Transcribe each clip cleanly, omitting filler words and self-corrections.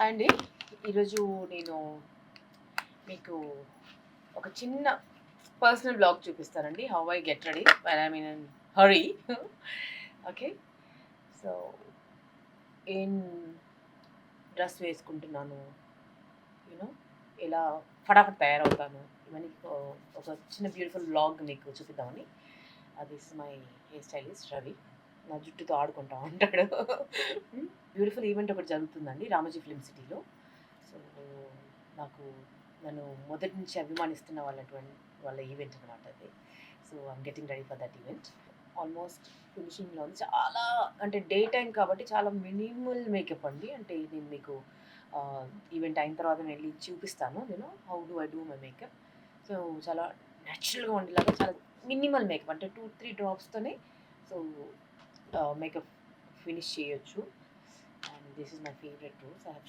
అండి ఈరోజు నేను మీకు ఒక చిన్న పర్సనల్ బ్లాగ్ చూపిస్తానండి. How I get ready when I mean in hurry. Okay, so ఏం డ్రెస్ వేసుకుంటున్నాను, యూనో ఎలా ఫటాఫట్ తయారవుతాను, ఇవన్నీ ఒక చిన్న బ్యూటిఫుల్ బ్లాగ్ మీకు చూపిద్దామని. This my hair stylist Ravi. నా జుట్టుతో ఆడుకుంటా ఉంటాడు. బ్యూటిఫుల్ ఈవెంట్ ఒకటి జరుగుతుందండి రామోజీ ఫిల్మ్ సిటీలో. సో నాకు నన్ను మొదటి నుంచి అభిమానిస్తున్న వాళ్ళ ఈవెంట్ అనమాట అది. So I'm getting ready for that event. Almost ఫినిషింగ్లో ఉంది. చాలా అంటే డే టైం కాబట్టి చాలా మినిమల్ మేకప్ అండి. అంటే నేను మీకు ఈవెంట్ అయిన తర్వాత వెళ్ళి చూపిస్తాను. నేను how do I do my makeup. So చాలా న్యాచురల్గా ఉండేలాగా చాలా మినిమల్ మేకప్, అంటే 2-3 డ్రాప్స్తోనే సో మేకప్ ఫినిష్ చేయొచ్చు. And this is my favourite rules. I have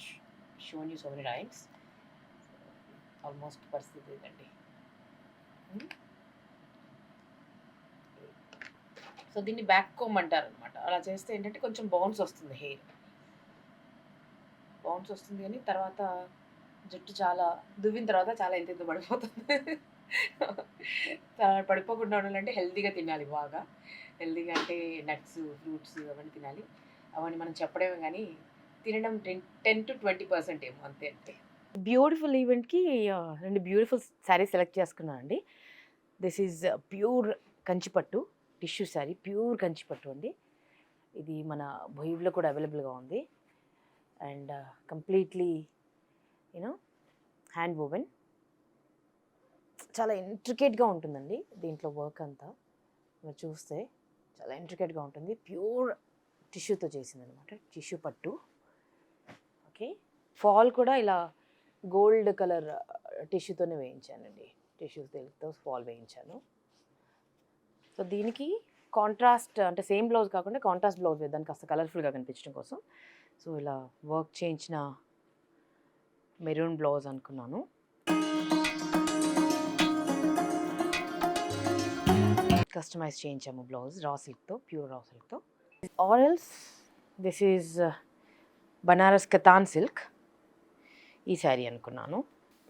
shown you so many times. Almost పరిస్థితి ఇదండి. సో దీన్ని బ్యాక్ కోమ్ అంటారు అనమాట. అలా చేస్తే ఏంటంటే కొంచెం బౌన్స్ వస్తుంది, హెయిర్ బౌన్స్ వస్తుంది, కానీ తర్వాత జుట్టు చాలా దువ్విన తర్వాత చాలా ఎంత పడిపోతుంది. పడిపోకుండా ఉండాలంటే హెల్తీగా తినాలి, బాగా హెల్తీగా అంటే నట్స్, ఫ్రూట్స్ అవన్నీ తినాలి. అవన్నీ మనం చెప్పడమే కానీ తినడం 10-20% ఏమో, అంతే. అంతే బ్యూటిఫుల్ ఈవెంట్కి 2 బ్యూటిఫుల్ శారీస్ సెలెక్ట్ చేసుకున్నాను అండి. దిస్ ఈజ్ ప్యూర్ కంచిపట్టు టిష్యూ శారీ, ప్యూర్ కంచిపట్టు అండి. ఇది మన భోయివ్లో కూడా అవైలబుల్గా ఉంది. And completely you know hand woven. చాలా ఇంట్రికేట్గా ఉంటుందండి దీంట్లో వర్క్ అంతా. మీరు చూస్తే చాలా ఇంట్రికేట్గా ఉంటుంది. ప్యూర్ టిష్యూతో చేసిందనమాట, టిష్యూ పట్టు. ఓకే, ఫాల్ కూడా ఇలా గోల్డ్ కలర్ టిష్యూతోనే వేయించానండి. టిష్యూ తెలుగుతో ఫాల్ వేయించాను. సో దీనికి కాంట్రాస్ట్, అంటే సేమ్ బ్లౌజ్ కాకుండా కాంట్రాస్ట్ బ్లౌజ్ వేద్దానికి కాస్త కలర్ఫుల్గా కనిపించడం కోసం సో ఇలా వర్క్ చేయించిన మెరూన్ బ్లౌజ్ అనుకున్నాను. కస్టమైజ్ చేయించాము బ్లౌజ్ రా సిల్క్తో, ప్యూర్ రా సిల్క్తో. ఆరెల్స్ దిస్ ఈజ్ బనారస్ కతాన్ సిల్క్. ఈ శారీ అనుకున్నాను.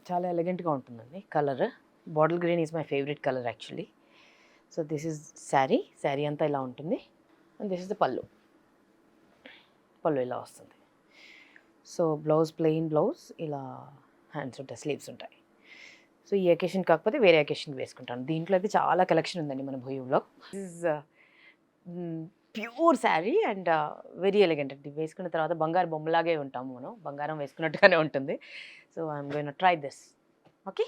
చాలా ఎలిగెంట్గా ఉంటుందండి కలర్. Bottle green is my favourite colour actually. So this is sari అంతా ఇలా ఉంటుంది. అండ్ దిస్ ఇస్ ద పళ్ళు ఇలా వస్తుంది. సో బ్లౌజ్ ప్లెయిన్ బ్లౌజ్, ఇలా హ్యాండ్స్ ఉంటాయి, స్లీవ్స్ ఉంటాయి. సో ఈ అకేషన్ కాకపోతే వేరే అకేషన్కి వేసుకుంటాను. దీంట్లో అయితే చాలా కలెక్షన్ ఉందండి మన భూయిలో. This is pure sari and very elegant అండి. వేసుకున్న తర్వాత బంగారు బొమ్మలాగే ఉంటాము మనం, బంగారం వేసుకున్నట్టుగానే ఉంటుంది. So I'm going to try this. Okay,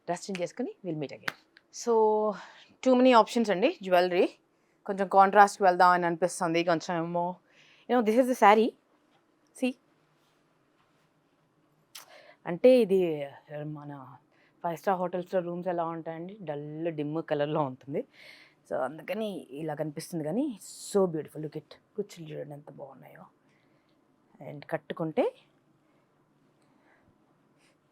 dress change చేసుకుని will meet again. So too many options అండి జ్యువెలరీ. కొంచెం కాంట్రాస్ట్ వెళ్దాం అని అనిపిస్తుంది, కొంచెం ఏమో this is the sari. See, అంటే ఇది మన 5 స్టార్ హోటల్స్లో రూమ్స్ ఎలా ఉంటాయండి, డల్ డిమ్ కలర్లో ఉంటుంది. సో అందుకని ఇలా కనిపిస్తుంది, కానీ సో బ్యూటిఫుల్. లుక్ ఇట్, కుచ్చులు చూడండి ఎంత బాగున్నాయో. అండ్ కట్టుకుంటే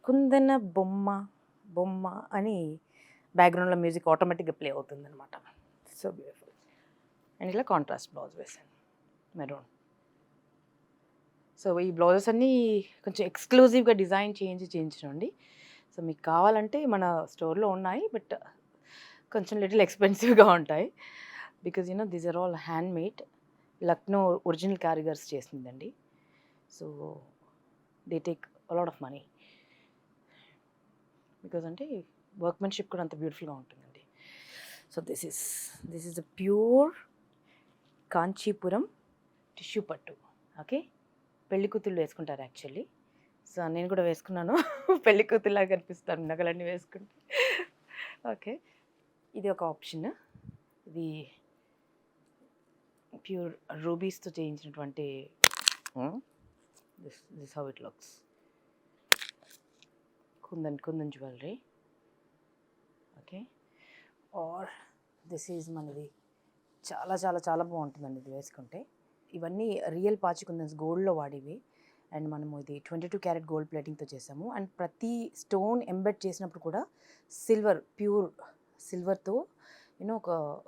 కుందన బొమ్మ అని బ్యాక్గ్రౌండ్లో మ్యూజిక్ ఆటోమేటిక్గా ప్లే అవుతుంది అనమాట. So beautiful. అండ్ ఇలా కాంట్రాస్ట్ బ్లౌజ్ వేసాను, మెరూన్. సో ఈ బ్లౌజెస్ అన్నీ కొంచెం ఎక్స్క్లూజివ్గా డిజైన్ చేయించండి. సో మీకు కావాలంటే మన స్టోర్లో ఉన్నాయి, బట్ కొంచెం లిటిల్ ఎక్స్పెన్సివ్గా ఉంటాయి. Because these are all hand made, Lucknow original కారిగర్స్ చేసిందండి. So they take a lot of money, because అంటే వర్క్మెన్షిప్ కూడా అంత బ్యూటిఫుల్గా ఉంటుందండి. So this is a pure Kanchipuram tissue పట్టు. ఓకే, పెళ్లి కూతుళ్ళు వేసుకుంటారు యాక్చువల్లీ. సో నేను కూడా వేసుకున్నాను, పెళ్లి కూతురులాగా కనిపిస్తాను నగలన్నీ వేసుకుంటే. ఓకే, ఇది ఒక ఆప్షన్. ఇది ప్యూర్ రూబీస్తో చేయించినటువంటి this how it looks. Kundan jewellery. Okay, or this is మనది. చాలా చాలా చాలా బాగుంటుందండి ఇది వేసుకుంటే. ఇవన్నీ రియల్ పాచి కుందన్స్, గోల్డ్లో వాడేవి. అండ్ మనము ఇది 22 క్యారెట్ గోల్డ్ ప్లేటింగ్తో చేసాము. అండ్ ప్రతి స్టోన్ ఎంబెడ్ చేసినప్పుడు కూడా ప్యూర్ సిల్వర్తో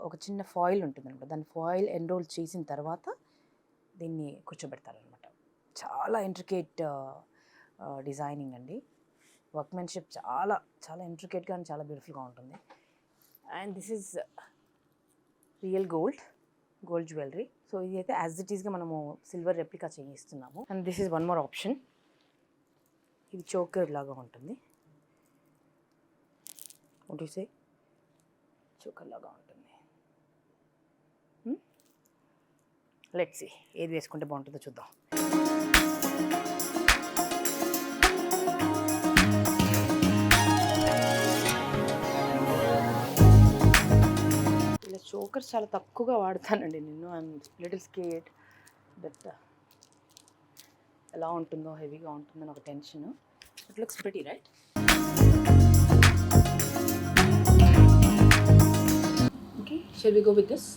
ఒక చిన్న ఫాయిల్ ఉంటుంది అనమాట. దాన్ని ఫాయిల్ ఎన్రోల్ చేసిన తర్వాత దీన్ని కూర్చోబెడతారనమాట. చాలా ఇంట్రికేట్ డిజైనింగ్ అండి. వర్క్మెన్షిప్ చాలా చాలా ఇంట్రికేట్గా అండ్ చాలా బ్యూటిఫుల్గా ఉంటుంది. And this is real gold jewellery. So ఇది అయితే యాజ్ ఇట్ ఈస్గా మనము సిల్వర్ రెప్లికా చేయిస్తున్నాము. And this is one more option. ఇది చోకర్ లాగా ఉంటుంది. సే చోకర్ లాగా ఉంటుంది. లెట్స్ సీ ఏది వేసుకుంటే బాగుంటుందో చూద్దాం. ఇలా చోకర్స్ చాలా తక్కువగా వాడతానండి నేను. ఐఎమ్ లిటిల్ స్కేర్డ్ దట్ ఎలా ఉంటుందో, హెవీగా ఉంటుందని ఒక tension. It looks pretty right. Okay, shall we go with this?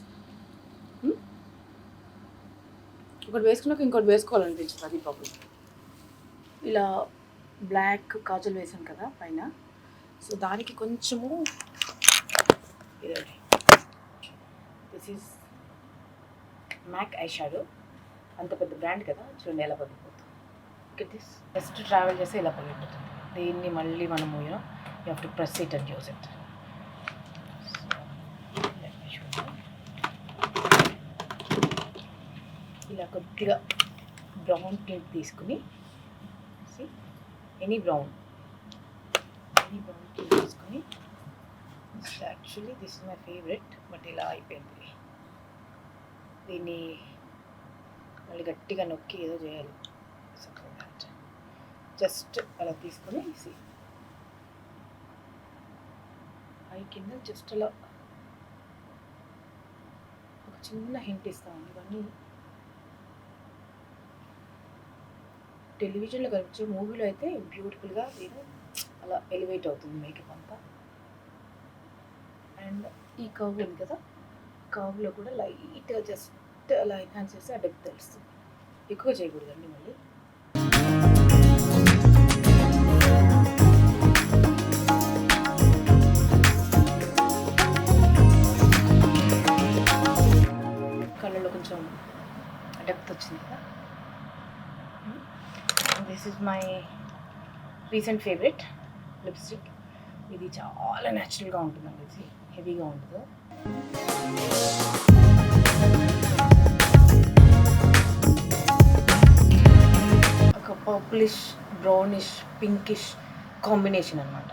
ఒకటి వేసుకున్నాక ఇంకోటి వేసుకోవాలనిపించింది, అది ప్రాబ్లం. ఇలా బ్లాక్ కాజల్ వేసాను కదా పైన, సో దానికి కొంచెము ఇదండి, this is MAC eye shadow. అంత పెద్ద బ్రాండ్ కదా, చూడండి ఎలా పగిలిపోతుంది. ఓకే, దిస్ జస్ట్ ట్రావెల్ చేస్తే ఇలా పగిలిపోతుంది. దీన్ని మళ్ళీ మనము you have to press it and use it. ఇలా కొద్దిగా బ్రౌన్ టింట్ తీసుకుని, ఎనీ బ్రౌన్ టింట్ తీసుకొని, actually this is my favourite, but ఇలా అయిపోయింది. దీన్ని మళ్ళీ గట్టిగా నొక్కి ఏదో చేయాలి. జస్ట్ అలా తీసుకొని ఐ కింద జస్ట్ అలా ఒక చిన్న హింట్ ఇస్తామండి. ఇవన్నీ టెలివిజన్లో కనిపించే, మూవీలో అయితే బ్యూటిఫుల్గా నేను అలా ఎలివేట్ అవుతుంది మేకప్ అంతా. అండ్ ఈ కర్వ్ ఉంది కదా, కర్వ్లో కూడా లైట్గా జస్ట్ అలా ఎన్హాన్స్ చేస్తే ఆ డెప్త్ తెలుస్తుంది. ఎక్కువ చేయకూడదండి. మళ్ళీ కళ్ళలో కొంచెం డెప్త్ వచ్చింది కదా. This is my recent favourite lipstick. ఇది చాలా న్యాచురల్గా ఉంటుందండి, ఇది హెవీగా ఉండదు. ఒక పర్పులిష్ బ్రౌనిష్ పింకిష్ కాంబినేషన్ అనమాట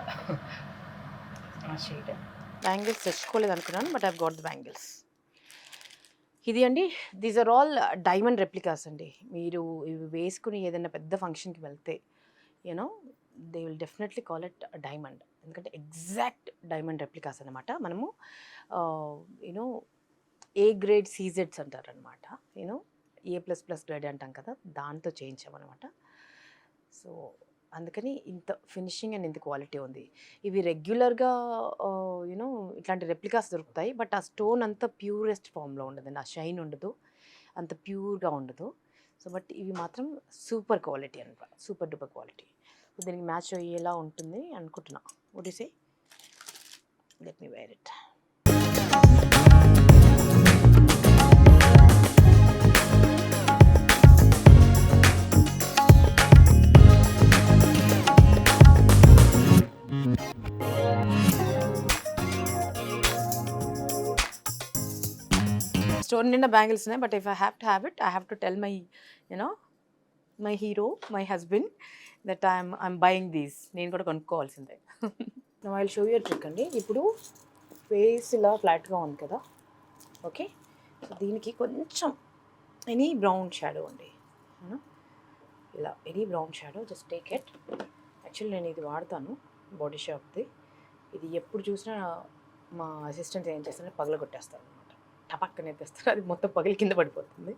ఆ షేడ్. బ్యాంగిల్స్ తెచ్చుకోలేదు అనుకున్నాను, but I've got the bangles. ఇది అండి, these are all diamond replicas అండి. మీరు ఇవి వేసుకుని ఏదైనా పెద్ద ఫంక్షన్కి వెళ్తే you know they will definitely call it diamond, ఎందుకంటే ఎగ్జాక్ట్ డైమండ్ రెప్లికాస్ అనమాట. మనము యూనో ఏ గ్రేడ్ సీజెడ్స్ అంటారనమాట, యూనో A++ గ్రేడ్ అంటాం కదా, దాంతో చేయించామన్నమాట. సో అందుకని ఇంత ఫినిషింగ్ అండ్ ఇంత క్వాలిటీ ఉంది. ఇవి రెగ్యులర్గా యూనో ఇట్లాంటి రెప్లికాస్ దొరుకుతాయి, బట్ ఆ స్టోన్ అంత ప్యూరెస్ట్ ఫామ్లో ఉండదండి, ఆ షైన్ ఉండదు, అంత ప్యూర్గా ఉండదు. సో బట్ ఇవి మాత్రం సూపర్ క్వాలిటీ అనమాట, సూపర్ డూపర్ క్వాలిటీ. సో దీనికి మ్యాచ్ అయ్యేలా ఉంటుంది అనుకుంటున్నా. What you say? Let me wear it. Stone నిండా బ్యాంగిల్స్ ఉన్నాయి, but if I have to have it, I have to tell my my hero, my husband that I'm buying these. నేను కూడా కొనుక్కోవాల్సిందే. I will show you trick అండి. ఇప్పుడు face ఇలా ఫ్లాట్గా ఉంది కదా, ఓకే. సో దీనికి కొంచెం ఎనీ బ్రౌన్ షాడో అండి, ఇలా any brown shadow just take it. Actually నేను ఇది వాడతాను, బాడీ షాప్ది. ఇది ఎప్పుడు చూసినా మా అసిస్టెంట్ ఏం చేస్తారంటే పగలగొట్టేస్తారు అనమాట, టపక్కనే తెస్తారు, అది మొత్తం పగిలి కింద పడిపోతుంది.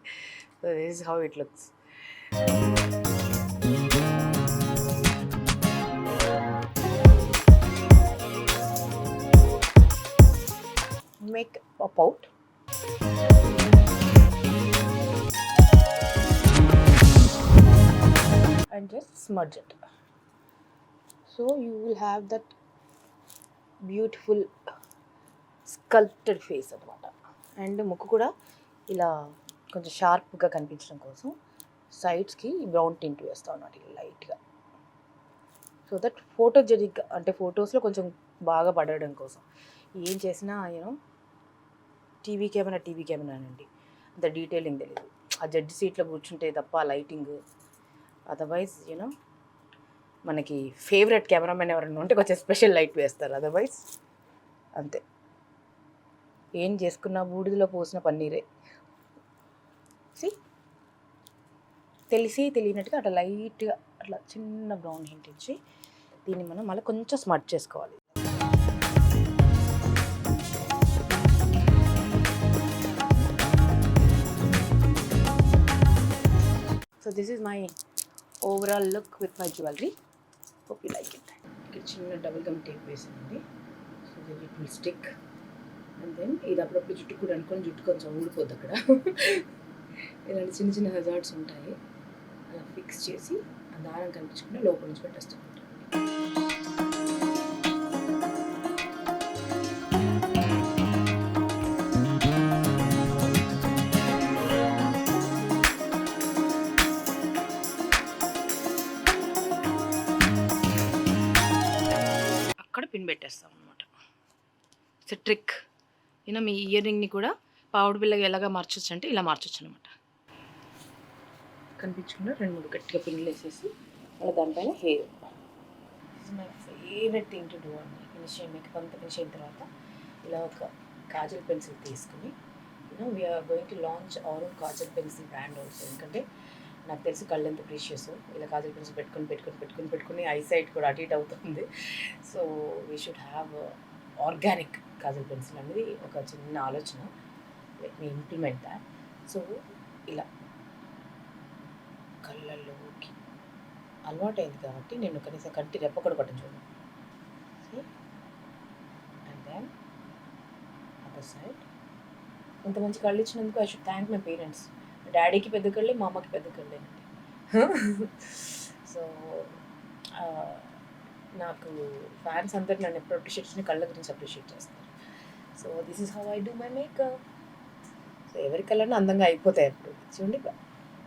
So this is how it looks. Make a pout. And just smudge it. So you will have that beautiful sculpted face అనమాట. అండ్ ముక్కు కూడా ఇలా కొంచెం షార్ప్గా కనిపించడం కోసం సైడ్స్కి బ్రౌన్ టింట్ వేస్తాం అన్నమాట ఇలా లైట్గా. సో దట్ ఫోటోజెనిక్ అంటే ఫొటోస్లో కొంచెం బాగా పడడం కోసం. ఏం చేసినా టీవీ కెమెరా అండి, అంత డీటెయిలింగ్ తెలియదు. ఆ జడ్జి సీట్లో కూర్చుంటే తప్ప లైటింగ్, అదర్వైజ్ మనకి ఫేవరెట్ కెమెరామెన్ ఎవరైనా ఉంటే కొంచెం స్పెషల్ లైట్ వేస్తారు, అదర్వైజ్ అంతే. ఏం చేసుకున్నా బూడిదలో పోసిన పన్నీరే. తెలిసి తెలియనట్టుగా అట్లా లైట్గా అట్లా చిన్న బ్రౌన్ హింట్ ఇచ్చి దీన్ని మనం మళ్ళీ కొంచెం స్మర్ట్ చేసుకోవాలి. So this is my overall look with my jewellery. Hope you like it. ఇక్కడ చిన్న డబుల్ గమ్ టేప్ వేసింది, so that it will stick. And then ఇది అప్పుడప్పుడు జుట్టు కూడా అనుకొని జుట్టు కొంచెం ఊడిపోద్ది అక్కడ. ఇలాంటి చిన్న చిన్న హజార్డ్స్ ఉంటాయి, అలా ఫిక్స్ చేసి ఆ దారం కనిపించకుండా లోపల నుంచి పెట్టేస్తాం. అక్కడ పిన్ పెట్టేస్తాం అనమాట. It's trick. మీ ఇయర్ రింగ్ని కూడా పావుడు బిల్లగా ఎలాగా మార్చొచ్చు అంటే ఇలా మార్చొచ్చు అనమాట. కనిపించకుండా 2-3 గట్టిగా పిన్నులు వేసేసి అలా దానిపైన hair. My favourite thing to do అండి. మేకప్ అంతా ఫినిష్ అయిన తర్వాత ఇలా ఒక కాజల్ పెన్సిల్ తీసుకుని we're going to launch our kajal pencil brand also. ఎందుకంటే నాకు తెలిసి కళ్ళు ఎంత ప్రీషియస్. ఇలా కాజల్ పెన్సిల్ పెట్టుకుని ఐ సైట్ కూడా అటు ఇటు అవుతుంది. So we should have organic kajal pencil అనేది ఒక చిన్న ఆలోచన. Let me implement that. సో ఇలా కళ్ళల్లోకి అలవాటైంది కాబట్టి నేను కనీసం కంటి రెప్ప కూడా పట్టను చూడండి. And then other side. ఇంత మంచి కళ్ళు ఇచ్చినందుకు I should thank my parents. మా డాడీకి పెద్ద కళ్ళే, మా అమ్మకి పెద్ద కళ్ళేనండి. సో నాకు ఫ్యాన్స్ అందరు నన్ను ఎప్పుడు అప్రిషియేట్ చేసిన కళ్ళ గురించి అప్రిషియేట్ చేస్తారు. So this is how I do my makeup. So ఎవరి కళ్ళని అందంగా అయిపోతాయి అప్పుడు. చూడండి,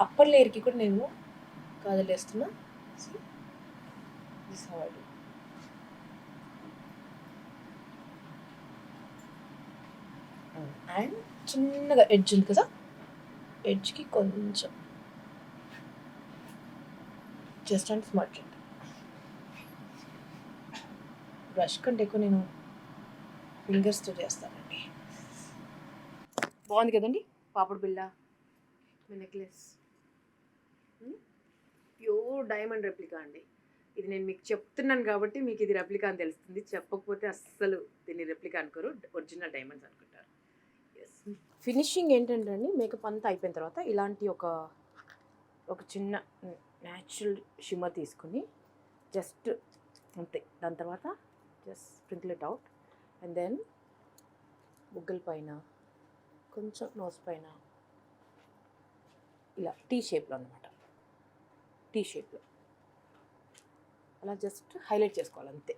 అప్పర్ లేయర్కి కూడా నేను కాజలేస్తున్నా. This how I do. And చిన్నగా ఎడ్జ్ ఉంది కదా, ఎడ్జ్కి కొంచెం జస్ట్ అండ్ స్మర్ట్. బ్రష్ కంటే ఎక్కువ నేను ఫింగర్స్తో చేస్తానండి. బాగుంది కదండి పాపడు బిళ్ళ నెక్లెస్. ప్యూర్ డైమండ్ రెప్లికా అండి. ఇది నేను మీకు చెప్తున్నాను కాబట్టి మీకు ఇది రెప్లికా అని తెలుస్తుంది. చెప్పకపోతే అస్సలు దీన్ని రెప్లికా అనుకోరు, ఒరిజినల్ డైమండ్స్ అనుకుంటారు. ఎస్. ఫినిషింగ్ ఏంటంటే అండి, మేకప్ అంతా అయిపోయిన తర్వాత ఇలాంటి ఒక చిన్న న్యాచురల్ షిమ్మర్ తీసుకుని జస్ట్ అంతే. దాని తర్వాత just sprinkle it out. And then బుగ్గల పైన కొంచెం నోస్ పైన ఇలా టీ షేప్లో అనమాట. టీ షేప్లో అలా జస్ట్ హైలైట్ చేసుకోవాలి అంతే.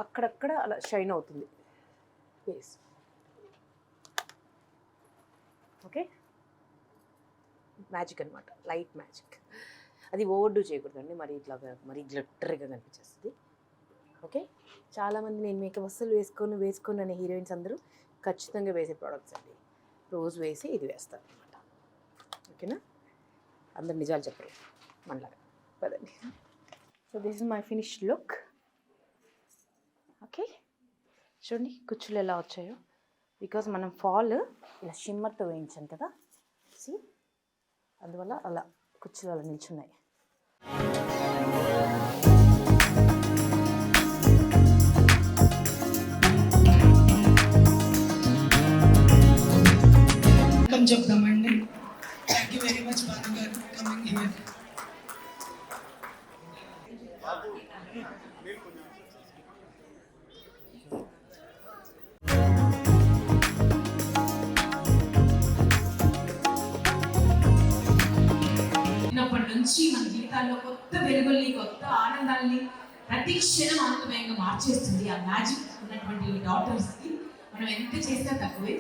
అక్కడక్కడ అలా షైన్ అవుతుంది ఫేస్. ఓకే, మ్యాజిక్ అనమాట, లైట్ మ్యాజిక్. అది ఓవర్డూ చేయకూడదండి, మరి ఇట్లాగా మరి గ్లిట్టర్గా కనిపించేస్తుంది. ఓకే, చాలామంది నేను మేకప్ అస్సలు వేసుకొని అనే హీరోయిన్స్ అందరూ ఖచ్చితంగా వేసే ప్రోడక్ట్స్ అండి. రోజు వేసి ఇది వేస్తారు అనమాట. ఓకేనా, అందరు నిజాలు చెప్పరు మనలాగా పదండి. So this is my finished look. Okay, చూడండి కుచ్చులు ఎలా వచ్చాయో. బికాజ్ మనం ఫాల్ ఇలా షిమ్మర్తో వేయించాం కదా, సి అందువల్ల అలా కుచ్చులు అలా నిల్చున్నాయి. చెప్తామండి. Thank you very much Bhanu గారు కమింగ్ హియర్. చిన్నప్పటి నుంచి మన జీవితాల్లో కొత్త వెలుగుల్ని, కొత్త ఆనందాల్ని ప్రతి క్షణం ఆనందమయంగా మార్చేస్తుంది ఆ మ్యాజిక్ ఉన్నటువంటి డాటర్స్కి. మనం ఎంత చేసినా తక్కువే.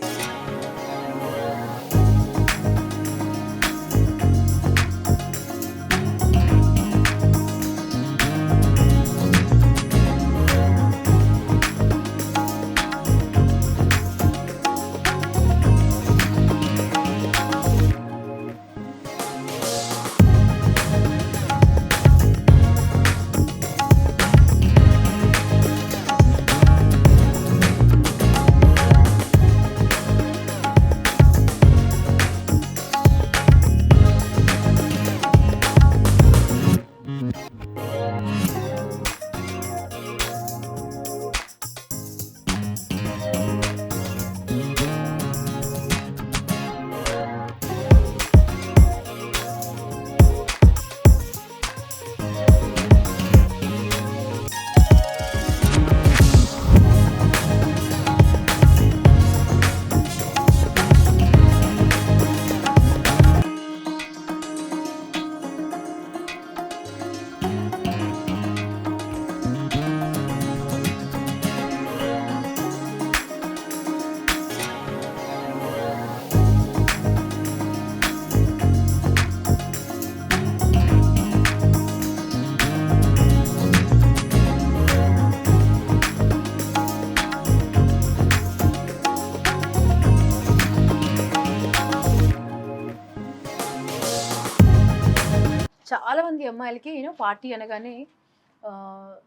చాలామంది అమ్మాయిలకి పార్టీ అనగానే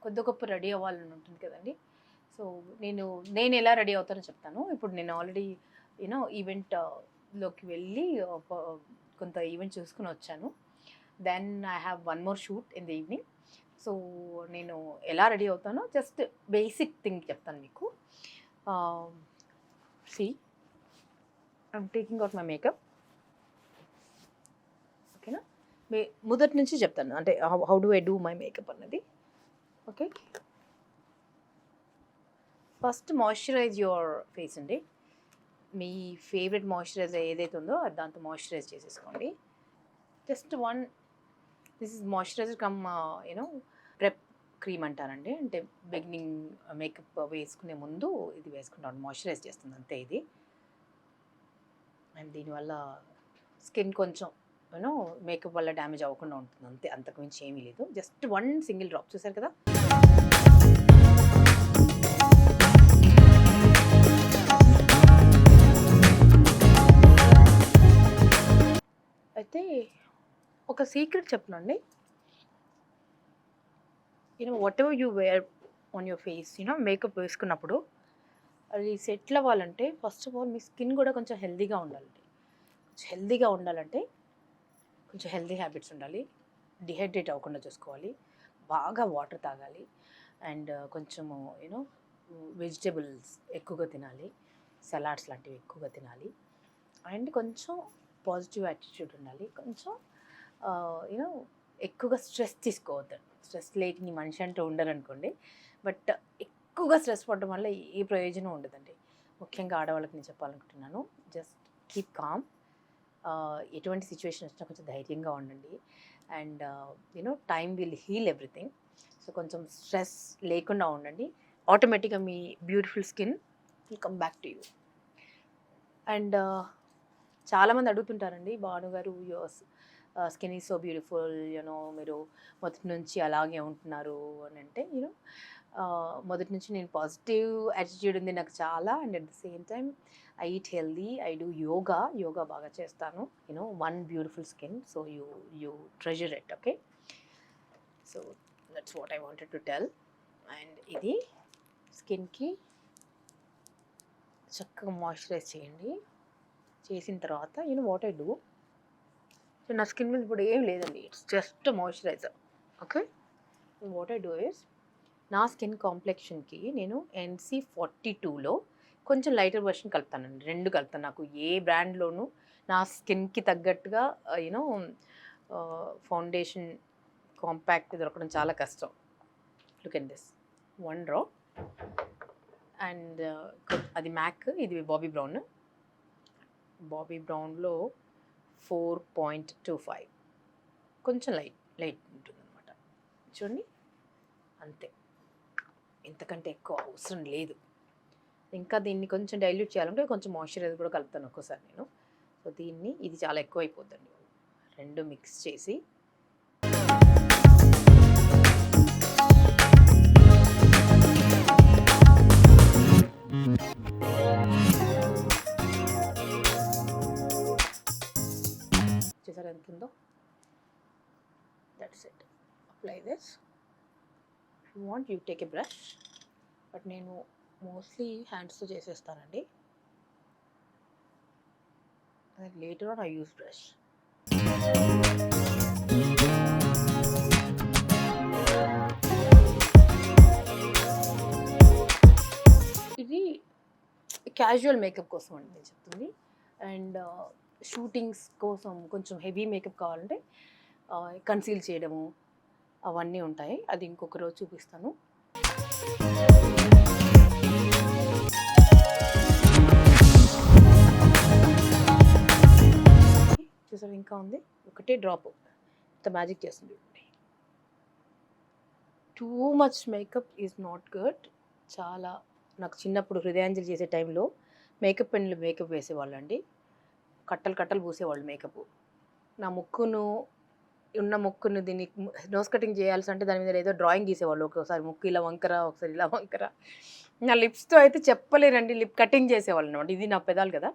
కొద్ది గొప్ప రెడీ అవ్వాలని ఉంటుంది కదండి. సో నేను ఎలా రెడీ అవుతానో చెప్తాను. ఇప్పుడు నేను ఆల్రెడీ ఈవెంట్లోకి వెళ్ళి కొంత ఈవెంట్ చూసుకుని వచ్చాను. Then I have one more shoot in the evening. So నేను ఎలా రెడీ అవుతానో జస్ట్ బేసిక్ థింగ్ చెప్తాను మీకు. See I'm taking out my makeup. ఓకేనా, మొదటి నుంచి చెప్తాను అంటే how do I do my makeup అన్నది. Okay, first moisturize your face అండి. మీ ఫేవరెట్ మాయిశ్చరైజర్ ఏదైతే ఉందో అది దాంతో మాయిశ్చరైజ్ చేసేసుకోండి. Just this is moisturiser come prep cream అంటారండి. అంటే బిగినింగ్ మేకప్ వేసుకునే ముందు ఇది వేసుకుంటాను, మాయిశ్చరైజ్ చేస్తుంది అంతే ఇది. అండ్ దీనివల్ల స్కిన్ కొంచెం మేకప్ వల్ల డ్యామేజ్ అవ్వకుండా ఉంటుంది అంతే, అంతకు మించి ఏమీ లేదు. జస్ట్ వన్ సింగిల్ డ్రాప్, చూసారు కదా. అయితే ఒక సీక్రెట్ చెప్పనండి. Whatever you wear on your face, makeup వేసుకున్నప్పుడు అది సెటిల్ అవ్వాలంటే ఫస్ట్ ఆఫ్ ఆల్ మీ స్కిన్ కూడా కొంచెం హెల్దీగా ఉండాలండి. కొంచెం హెల్దీగా ఉండాలంటే కొంచెం హెల్దీ హ్యాబిట్స్ ఉండాలి. డిహైడ్రేట్ అవ్వకుండా చూసుకోవాలి, బాగా వాటర్ తాగాలి, అండ్ కొంచెము వెజిటేబుల్స్ ఎక్కువగా తినాలి, సలాడ్స్ లాంటివి ఎక్కువగా తినాలి, అండ్ కొంచెం పాజిటివ్ యాటిట్యూడ్ ఉండాలి. కొంచెం ఎక్కువగా స్ట్రెస్ తీసుకోవద్దండి. స్ట్రెస్ లేని మనిషి అంటూ ఉండరు అనుకోండి, బట్ ఎక్కువగా స్ట్రెస్ పడడం వల్ల ఏ ప్రయోజనం ఉండదండి. ముఖ్యంగా ఆడవాళ్ళకి నేను చెప్పాలనుకుంటున్నాను, జస్ట్ కీప్ కామ్. ఎటువంటి సిచ్యువేషన్ వచ్చినా కొంచెం ధైర్యంగా ఉండండి. And time will heal everything. So కొంచెం స్ట్రెస్ లేకుండా ఉండండి, ఆటోమేటిక్గా మీ beautiful skin will come back to you. And చాలామంది అడుగుతుంటారండి, Bhanu garu your skin is so beautiful, మీరు మొదటి నుంచి అలాగే ఉంటున్నారు అని అంటే, మొదటి నుంచి నేను పాజిటివ్ యాటిట్యూడ్ ఉంది నాకు చాలా. And at the same time I eat healthy, I do yoga బాగా చేస్తాను. One beautiful skin, so you treasure it. Okay, so that's what I wanted to tell. And ఇది స్కిన్కి చక్కగా మాయిశ్చరైజ్ చేయండి. చేసిన తర్వాత వాట్ ఐ డూ, సో నా skin మీద ఇప్పుడు ఏం లేదండి, it's just moisturiser. Okay, what I do is, నా స్కిన్ కాంప్లెక్షన్కి నేను NC42లో కొంచెం లైటర్ వర్షన్ కలుపుతానండి. 2 కలుపుతాను. నాకు ఏ బ్రాండ్లోనూ నా స్కిన్కి తగ్గట్టుగా ఫౌండేషన్ కాంపాక్ట్ దొరకడం చాలా కష్టం. Look at this, 1 drop. And అది మ్యాక్, ఇది బాబీ బ్రౌన్లో 4.25, కొంచెం లైట్ ఉంటుంది అనమాట. చూడండి, అంతే, ఇంతకంటే ఎక్కువ అవసరం లేదు. ఇంకా దీన్ని కొంచెం డైల్యూట్ చేయాలంటే కొంచెం మాయిశ్చరైజర్ కూడా కలుపుతాను ఒక్కోసారి నేను. సో ఇది చాలా ఎక్కువ అయిపోద్దండి. 2 మిక్స్ చేసి చూసారా ఎంత ఉందో. That's it, apply this. You want you take a brush, but నేను మోస్ట్లీ హ్యాండ్స్తో చేసేస్తానండి. Later on I use brush. ఇది క్యాజువల్ మేకప్ కోసం అండి నేను చెప్తుంది. అండ్ షూటింగ్స్ కోసం కొంచెం హెవీ మేకప్ కావాలంటే కన్సీల్ చేయడము అవన్నీ ఉంటాయి, అది ఇంకొక రోజు చూపిస్తాను. చూసారు, ఇంకా ఉంది, ఒకటే డ్రాప్, ఇంత మ్యాజిక్ చేస్తుంది. Too much makeup is not good. చాలా, నాకు చిన్నప్పుడు హృదయాంజలి చేసే టైంలో మేకప్ పెన్లు మేకప్ వేసేవాళ్ళు అండి, కట్టలు పూసేవాళ్ళు మేకప్. నా ఉన్న ముక్కును దీన్ని నోస్ కటింగ్ చేయాల్సి అంటే దాని మీద ఏదో డ్రాయింగ్ గీసేవాళ్ళు. ఒకసారి ముక్కు ఇలా వంకర, ఒకసారి ఇలా వంకర. నా లిప్స్తో అయితే చెప్పలేనండి, లిప్ కటింగ్ చేసేవాళ్ళు అనమాట. ఇది నా పెదాలు కదా,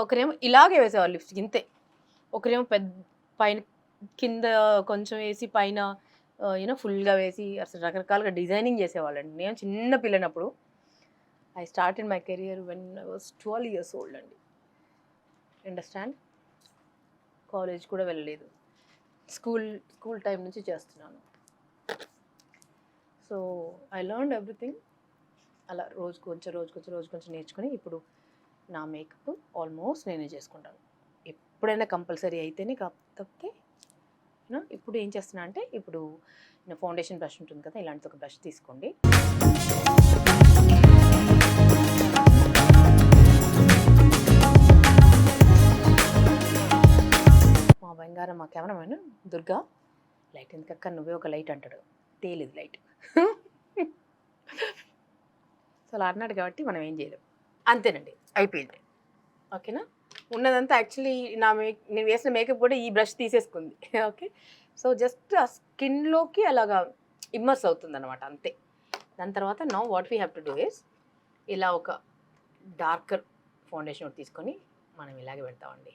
ఒకరేమో ఇలాగే వేసేవాళ్ళు లిప్స్టిక్ ఇంతే, ఒకరేమో పైన కింద కొంచెం వేసి పైన ఫుల్గా వేసి అసలు రకరకాలుగా డిజైనింగ్ చేసేవాళ్ళండి. నేను చిన్న పిల్లనప్పుడు I started my career when I was 12 years old అండి. అండర్స్టాండ్. కాలేజ్ కూడా వెళ్ళలేదు, స్కూల్ టైం నుంచి చేస్తున్నాను. So I learned everything. అలా రోజు కొంచెం నేర్చుకొని ఇప్పుడు నా మేకప్ ఆల్మోస్ట్ నేనే చేసుకుంటాను. ఎప్పుడైనా కంపల్సరీ అయితేనే తప్పితే ఇప్పుడు ఏం చేస్తున్నా అంటే ఇప్పుడు ఫౌండేషన్ బ్రష్ ఉంటుంది కదా, ఇలాంటి ఒక బ్రష్ తీసుకోండి. మా బంగారం మా కెమెరామెన్ దుర్గా, లైట్ ఎందుకక్క నువ్వే ఒక లైట్ అంటాడు, తేలిది లైట్. సో అలా అన్నాడు కాబట్టి మనం ఏం చేయలేం. అంతేనండి, అయిపోయింది. ఓకేనా. ఉన్నదంతా యాక్చువల్లీ నేను వేసిన మేకప్ కూడా ఈ బ్రష్ తీసేసుకుంది. ఓకే. సో జస్ట్ ఆ స్కిన్లోకి అలాగా ఇమ్మర్స్ అవుతుంది అనమాట, అంతే. దాని తర్వాత now what we have to do is ఇలా ఒక డార్కర్ ఫౌండేషన్ ఒకటి తీసుకొని మనం ఇలాగే పెడతామండి.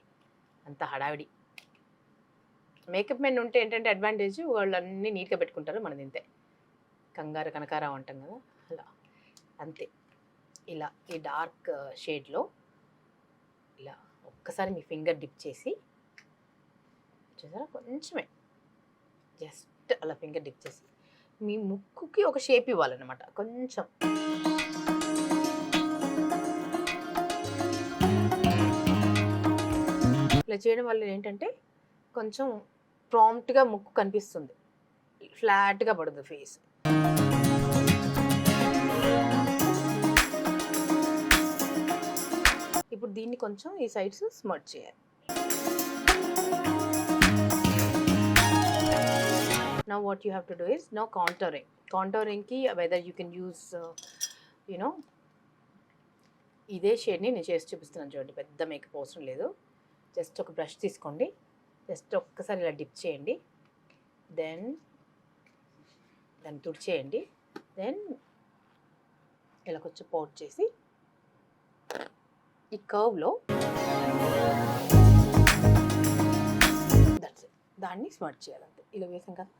అంత హడావిడి. మేకప్ మెన్ ఉంటే ఏంటంటే అడ్వాంటేజ్, వాళ్ళు అన్నీ నీట్గా పెట్టుకుంటారు, మనది ఇంతే కంగారు కనకారావు అంటాం కదా, అలా అంతే. ఇలా ఈ డార్క్ షేడ్లో ఇలా ఒక్కసారి మీ ఫింగర్ డిప్ చేసి చూసారా, కొంచెమే జస్ట్ అలా ఫింగర్ డిప్ చేసి మీ ముక్కుకి ఒక షేప్ ఇవ్వాలన్నమాట. కొంచెం ఇలా చేయడం వల్ల ఏంటంటే కొంచెం ప్రాంప్ట్గా ముక్కు కనిపిస్తుంది, ఫ్లాట్గా పడదు ఫేస్. ఇప్పుడు దీన్ని కొంచెం ఈ సైడ్స్ స్మర్చ్ చేయాలి. Now what you have to do is now contouring. Contouring ki whether you can use ఇదే షేడ్ని నేను చేసి చూపిస్తున్నాను చూడండి, పెద్ద మేకప్ అవసరం లేదు. జస్ట్ ఒక బ్రష్ తీసుకోండి, జస్ట్ ఒక్కసారి ఇలా డిప్ చేయండి, దెన్ దాన్ని తుడిచేయండి, దెన్ ఇలా కొంచెం పౌడర్ చేసి ఈ కర్వ్లో దట్స్ ఇట్, దాన్ని స్మర్చ్ చేయాలంతే. ఇలా వేసాం కదా,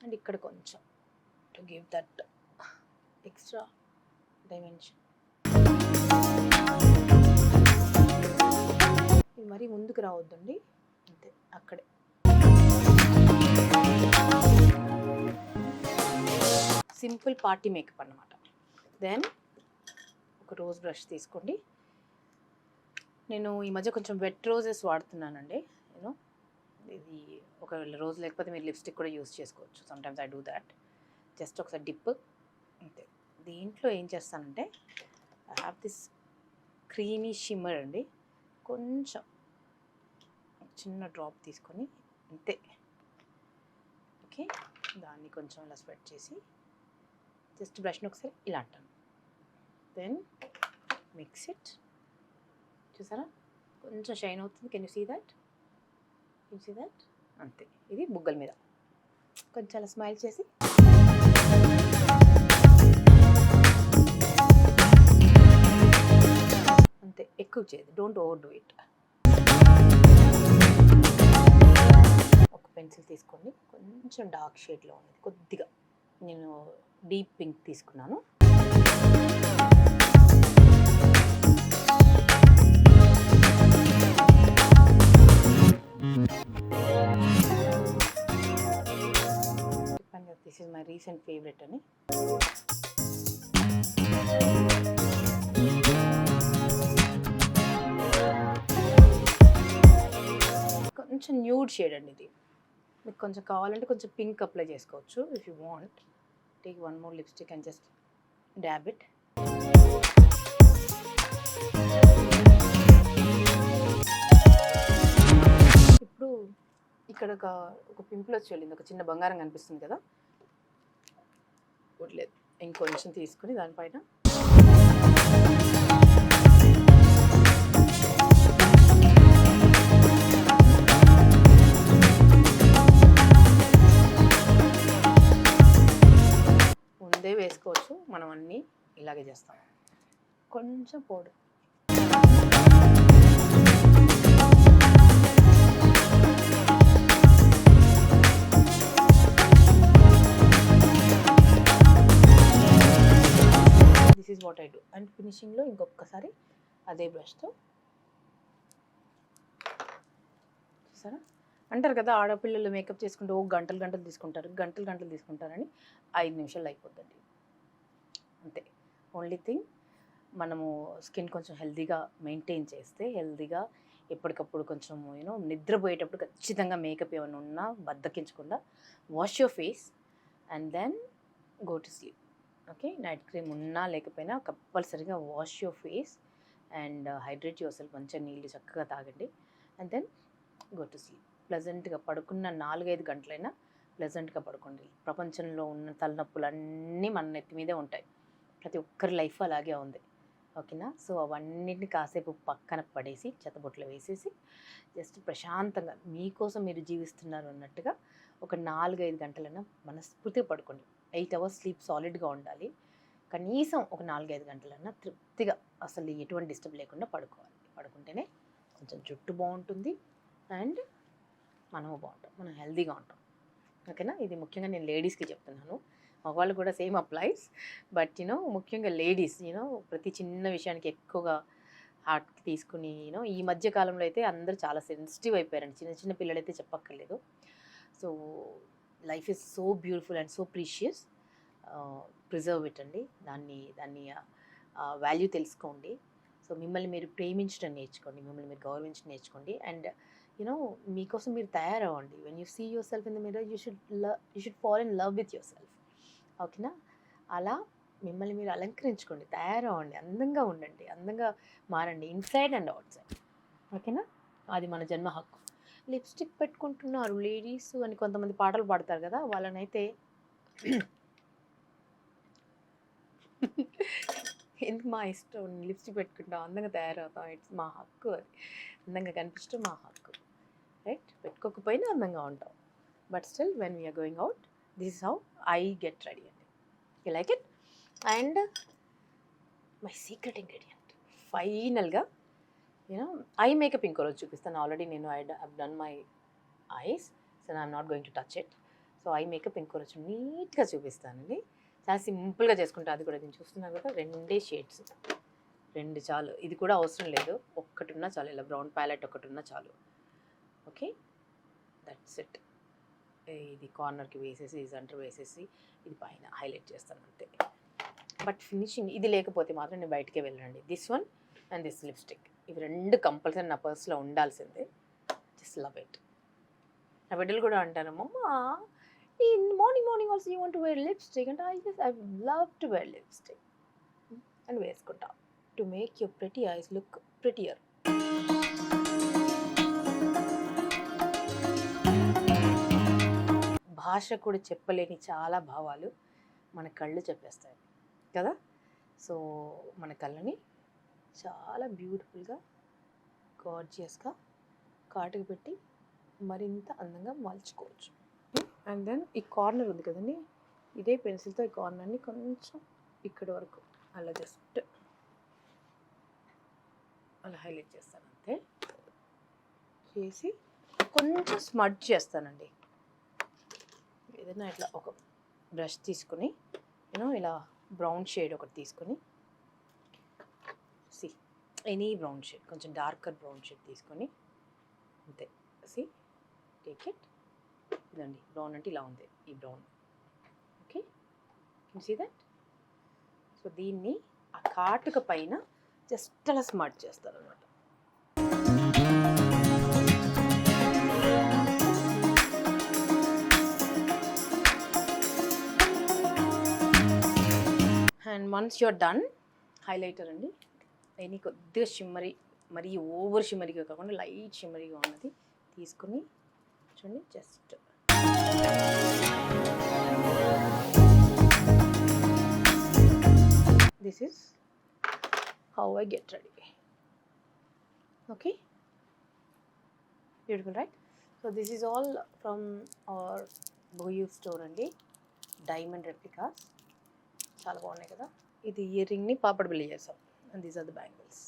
అండ్ ఇక్కడ కొంచెం to give that extra dimension. ఇది మరీ ముందుకు రావద్దండి, అంతే అక్కడే. సింపుల్ పార్టీ మేకప్ అన్నమాట. దెన్ ఒక రోజ్ బ్రష్ తీసుకోండి. నేను ఈ మధ్య కొంచెం వెట్ రోజెస్ వాడుతున్నానండి. ఇది ఒక రోజ్ లేకపోతే మీరు లిప్స్టిక్ కూడా యూస్ చేసుకోవచ్చు. Sometimes I do that. Just ఒకసారి డిప్, అంతే. దీంట్లో ఏం చేస్తానంటే I have this creamy shimmer అండి, కొంచెం చిన్న డ్రాప్ తీసుకొని అంతే. ఓకే, దాన్ని కొంచెం ఇలా స్ప్రెడ్ చేసి జస్ట్ బ్రష్ని ఒకసారి ఇలా అంటాను, దెన్ మిక్స్ ఇట్. చూసారా కొంచెం షైన్ అవుతుంది, కెన్ యూ సీ దట్? అంతే. ఇది బుగ్గల మీద కొంచెం అలా స్మైల్ చేసి అంతే, ఎక్కువ చేయదు, డోంట్ ఓవర్ డూ ఇట్. ఒక పెన్సిల్ తీసుకోండి, కొంచెం డార్క్ షేడ్లో ఉంది, కొద్దిగా నేను డీప్ పింక్ తీసుకున్నాను. చెప్పాను కదా, this is my recent favourite అని. కొంచెం న్యూడ్ షేడ్ అండి ఇది. మీకు కొంచెం కావాలంటే కొంచెం పింక్ అప్లై చేసుకోవచ్చు. If you want take one more lipstick and just డ్యాబ్ it. ఇప్పుడు ఇక్కడ ఒక పింపుల్ వచ్చి వెళ్ళింది, ఒక చిన్న బంగారం కనిపిస్తుంది కదా, లేదు ఇంకొంచెం తీసుకుని దానిపైన ముందే వేసుకోవచ్చు, మనం అన్నీ ఇలాగే చేస్తాం. కొంచెం powder. This is what I do. And ఫినిషింగ్లో ఇంకొకసారి అదే బ్రష్తో చూసారా. అంటారు కదా ఆడపిల్లలు మేకప్ చేసుకుంటే గంటలు గంటలు తీసుకుంటారని 5 నిమిషాలు అయిపోద్దండి అంతే. ఓన్లీ థింగ్ మనము స్కిన్ కొంచెం హెల్తీగా మెయింటైన్ చేస్తే, హెల్తీగా ఎప్పటికప్పుడు కొంచెం నిద్రపోయేటప్పుడు ఖచ్చితంగా మేకప్ ఏమైనా ఉన్నా బద్దకించకుండా wash your face and then go to sleep. Okay, night cream ఉన్నా లేకపోయినా కంపల్సరీగా wash your face and hydrate yourself. మంచిగా నీళ్ళు చక్కగా తాగండి and then go to sleep. ప్లెజెంట్గా పడుకున్న 4-5 గంటలైనా ప్లెజెంట్గా పడుకోండి. ప్రపంచంలో ఉన్న తలనొప్పులన్నీ మన నెత్తి మీదే ఉంటాయి. ప్రతి ఒక్కరి లైఫ్ అలాగే ఉంది. ఓకేనా. సో అవన్నిటిని కాసేపు పక్కన పడేసి చెత్తబొట్లో వేసేసి జస్ట్ ప్రశాంతంగా మీకోసం మీరు జీవిస్తున్నారు అన్నట్టుగా ఒక 4-5 గంటలైనా మనస్ఫూర్తిగా పడుకోండి. 8 అవర్స్ స్లీప్ సాలిడ్గా ఉండాలి. కనీసం ఒక 4-5 గంటలన్నా తృప్తిగా అసలు ఎటువంటి డిస్టర్బ్ లేకుండా పడుకోవాలి. పడుకుంటేనే కొంచెం జుట్టు బాగుంటుంది అండ్ మనము బాగుంటాం, మనం హెల్తీగా ఉంటాం. ఓకేనా. ఇది ముఖ్యంగా నేను లేడీస్కి చెప్తున్నాను, మగవాళ్ళు కూడా సేమ్ అప్లైస్. బట్ ముఖ్యంగా లేడీస్ ప్రతి చిన్న విషయానికి ఎక్కువగా హార్ట్కి తీసుకుని ఈ మధ్య కాలంలో అయితే అందరూ చాలా సెన్సిటివ్ అయిపోయారండి. చిన్న చిన్న పిల్లలైతే చెప్పక్కర్లేదు. So life is so beautiful and so precious. Preserve it అండి. దాన్ని వాల్యూ తెలుసుకోండి. సో మిమ్మల్ని మీరు ప్రేమించడం నేర్చుకోండి, మిమ్మల్ని మీరు గౌరవించడం నేర్చుకోండి. అండ్ మీకోసం మీరు తయారవ్వండి. When you see yourself in the mirror you should fall in love with yourself. ఓకేనా. అలా మిమ్మల్ని మీరు అలంకరించుకోండి, తయారవ్వండి, అందంగా ఉండండి, అందంగా మారండి ఇన్సైడ్ అండ్ అవుట్ సైడ్. ఓకేనా. అది మన జన్మ హక్కు. లిప్స్టిక్ పెట్టుకుంటున్నారు లేడీస్ అని కొంతమంది పాటలు పాడతారు కదా, వాళ్ళనైతే ఎందుకు మా ఇష్టం, లిప్స్టిక్ పెట్టుకుంటాం, అందంగా తయారవుతాం, ఇట్స్ మా హక్కు. అది అందంగా కనిపించడం మా హక్కు, రైట్. పెట్టుకోకపోయినా అందంగా ఉంటాం. But still when we're going out this is how I get ready అండి. You like it. And my secret ingredient ఫైనల్గా ఐ మేకప్ ఇంకో రోజు చూపిస్తాను. ఆల్రెడీ నేను I done my eyes, so I'm not going to touch it. So eye makeup ఇంకో రోజు నీట్గా చూపిస్తానండి. చాలా సింపుల్గా చేసుకుంటా. అది కూడా నేను చూస్తున్నాను కదా, 2 షేడ్స్, 2 చాలు. ఇది కూడా అవసరం లేదు, ఒక్కటి ఉన్నా చాలు. ఇలా బ్రౌన్ ప్యాలెట్ ఒకటి ఉన్నా చాలు. Okay, that's it. ఇది కార్నర్కి వేసేసి, ఈ సెంటర్ వేసేసి, ఇది పైన హైలైట్ చేస్తాను అంతే. బట్ ఫినిషింగ్ ఇది లేకపోతే మాత్రం నేను బయటికే వెళ్ళండి. This one and this lipstick, ఇవి 2 కంపల్సరీ నా పర్స్లో ఉండాల్సిందే. Just love it. నా బిడ్డలు కూడా అంటారు, మమ్మ in morning also you want to wear lipstick, and I love to wear lipstick and వేసుకుంటా to make your pretty eyes look prettier. భాష కూడా చెప్పలేని చాలా భావాలు మన కళ్ళు చెప్పేస్తాయి కదా. సో మన కళ్ళని చాలా బ్యూటిఫుల్గా గార్జియస్గా కాటుకు పెట్టి మరింత అందంగా మలుచుకోవచ్చు. అండ్ దెన్ ఈ కార్నర్ ఉంది కదండి, ఇదే పెన్సిల్తో ఈ కార్నర్ని కొంచెం ఇక్కడ వరకు అలా జస్ట్ అలా హైలైట్ చేస్తాను అంతే. చేసి కొంచెం స్మడ్ చేస్తానండి. ఏదైనా ఇట్లా ఒక బ్రష్ తీసుకుని ఇలా బ్రౌన్ షేడ్ ఒకటి తీసుకొని, సి ఎనీ బ్రౌన్ షేడ్, కొంచెం డార్కర్ బ్రౌన్ షేడ్ తీసుకొని అంతే. See take it. ఇదండి బ్రౌన్ అంటే ఇలా ఉంది ఈ brown. Okay, can see that. So దీన్ని ఆ కాటుక పైన జస్ట్ అలా స్మర్ట్ చేస్తారు అనమాట. And once you're done, highlighter అండి, ఎనీ కొద్దిగా షిమ్మరీ, మరీ ఓవర్ షిమ్మరీగా కాకుండా లైట్ షిమ్మరీగా ఉన్నది తీసుకుని చూడండి. Just this is how I get ready. Okay, beautiful, right? So this is all from our Boyu store అండి, డైమండ్ రెప్లికాస్. చాలా బాగున్నాయి కదా. ఇది ఇయర్ రింగ్ని పాపడ్ బిల్లి చేసాం. And these are the bangles.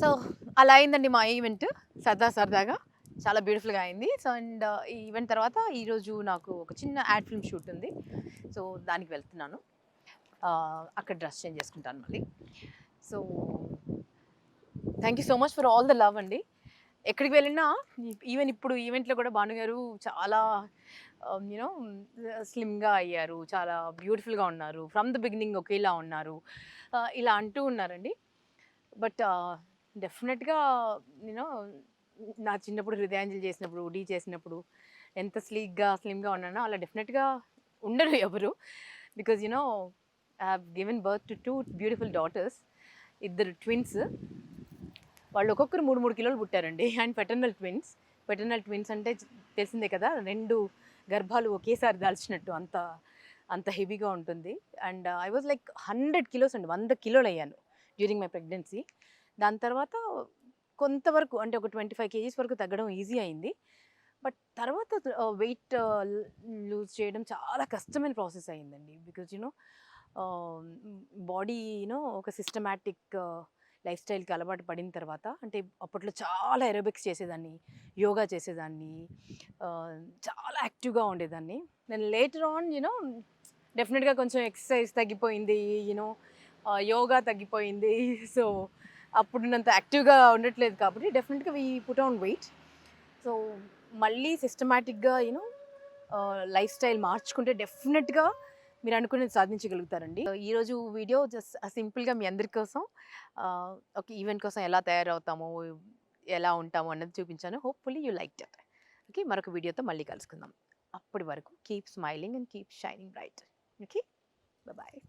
So అలా అయిందండి మా ఈవెంట్. సరదాగా చాలా బ్యూటిఫుల్గా అయింది. సో అండ్ ఈ ఈవెంట్ తర్వాత ఈరోజు నాకు ఒక చిన్న యాడ్ ఫిల్మ్ షూట్ ఉంది. సో దానికి వెళ్తున్నాను. అక్కడ డ్రెస్ చేంజ్ చేసుకుంటాను మళ్ళీ. So thank you so much for all the love అండి. ఎక్కడికి వెళ్ళినా ఈవెన్ ఇప్పుడు ఈవెంట్లో కూడా భానుగారు చాలా యూనో స్లిమ్గా అయ్యారు, చాలా బ్యూటిఫుల్గా ఉన్నారు, ఫ్రమ్ ద బిగినింగ్ ఒకేలా ఉన్నారు, ఇలా అంటూ ఉన్నారండి. బట్ డెఫినెట్గా యూనో నా చిన్నప్పుడు హృదయాంజలి చేసినప్పుడు, డీ చేసినప్పుడు ఎంత స్లిమ్గా ఉన్నానో అలా డెఫినెట్గా ఉండరు ఎవరు. Because you know I have given birth to 2 beautiful daughters, ఇద్దరు ట్విన్స్. వాళ్ళు ఒక్కొక్కరు 3 కిలోలు పుట్టారండి. అండ్ పెటర్నల్ ట్విన్స్ అంటే తెలిసిందే కదా, 2 గర్భాలు ఒకేసారి దాల్చినట్టు అంత హెవీగా ఉంటుంది. And I was like 100 kilos అండి, 100 కిలోలు అయ్యాను డ్యూరింగ్ మై ప్రెగ్నెన్సీ. దాని తర్వాత కొంతవరకు అంటే ఒక 25 కేజీస్ వరకు తగ్గడం ఈజీ అయింది. బట్ తర్వాత వెయిట్ లూజ్ చేయడం చాలా కష్టమైన ప్రాసెస్ అయిందండి. బికాజ్ యూనో బాడీ యూనో ఒక సిస్టమాటిక్ లైఫ్ స్టైల్కి అలవాటు పడిన తర్వాత, అంటే అప్పట్లో చాలా ఎరోబిక్స్ చేసేదాన్ని, యోగా చేసేదాన్ని, చాలా యాక్టివ్గా ఉండేదాన్ని. నేను లేటర్ ఆన్ యూనో డెఫినెట్గా కొంచెం ఎక్సర్సైజ్ తగ్గిపోయింది, యూనో యోగా తగ్గిపోయింది. సో అప్పుడున్నంత యాక్టివ్గా ఉండట్లేదు కాబట్టి డెఫినెట్గా we put on weight. So మళ్ళీ సిస్టమాటిక్గా యూనో లైఫ్ స్టైల్ మార్చుకుంటే డెఫినెట్గా మీరు అనుకునేది సాధించగలుగుతారండి. ఈరోజు వీడియో జస్ట్ సింపుల్గా మీ అందరి కోసం ఒక ఈవెంట్ కోసం ఎలా తయారవుతామో, ఎలా ఉంటామో అన్నది చూపించాను. Hopefully you like it. Okay, మరొక వీడియోతో మళ్ళీ కలుసుకుందాం. అప్పటి వరకు keep smiling and keep shining bright. Okay, bye.